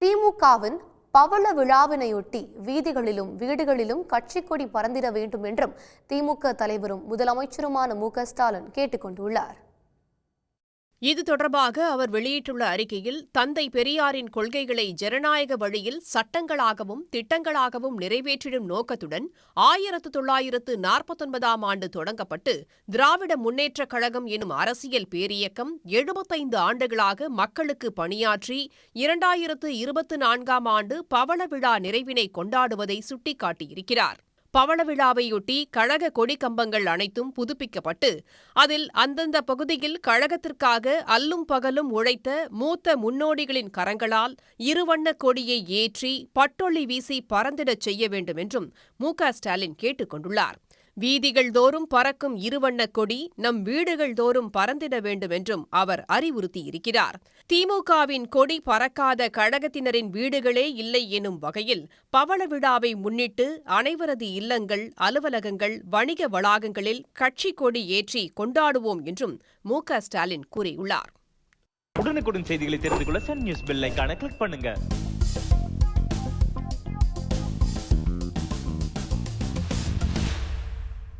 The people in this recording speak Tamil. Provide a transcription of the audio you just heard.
திமுகவின் பவள விழாவினையொட்டி வீதிகளிலும் வீடுகளிலும் கட்சி கொடி பறந்திட வேண்டும் என்றும் திமுக தலைவரும் முதலமைச்சருமான மு.க.ஸ்டாலின் கேட்டுக் கொண்டுள்ளார். இது தொடர்பாக அவர் வெளியிட்டுள்ள அறிக்கையில், தந்தை பெரியாரின் கொள்கைகளை ஜனநாயக வழியில் சட்டங்களாகவும் திட்டங்களாகவும் நிறைவேற்றிடும் நோக்கத்துடன் 1949ஆம் ஆண்டு தொடங்கப்பட்டு திராவிட முன்னேற்றக் கழகம் எனும் அரசியல் பேரியக்கம் 75 ஆண்டுகளாக மக்களுக்கு பணியாற்றி 2024ஆம் ஆண்டு பவள விழா நிறைவினை கொண்டாடுவதை சுட்டிக்காட்டியிருக்கிறார். பவள விழாவையொட்டி கழக கொடி கம்பங்கள் அனைத்தும் புதுப்பிக்கப்பட்டு அதில் அந்தந்த பகுதியில் கழகத்திற்காக அல்லும் பகலும் உழைத்த மூத்த முன்னோடிகளின் கரங்களால் இருவண்ணக் கொடியை ஏற்றி பட்டொளி வீசி பறந்திடச் செய்ய வேண்டும் என்றும் மு.க.ஸ்டாலின் கேட்டுக் கொண்டுள்ளார். வீதிகள் தோறும் பறக்கும் இருவண்ணக் கொடி நம் வீடுகள் தோறும் பறந்திட வேண்டும் என்றும் அவர் அறிவுறுத்தியிருக்கிறார். திமுகவின் கொடி பறக்காத கழகத்தினரின் வீடுகளே இல்லை எனும் வகையில் பவள விழாவை முன்னிட்டு அனைவரது இல்லங்கள், அலுவலகங்கள், வணிக வளாகங்களில் கட்சி கொடி ஏற்றி கொண்டாடுவோம் என்றும் மு.க.ஸ்டாலின் கூறியுள்ளார். உடனுக்குடன் செய்திகளை தெரிந்து கொள்ள சன் நியூஸ் பெல் ஐகானை கிளிக் பண்ணுங்க.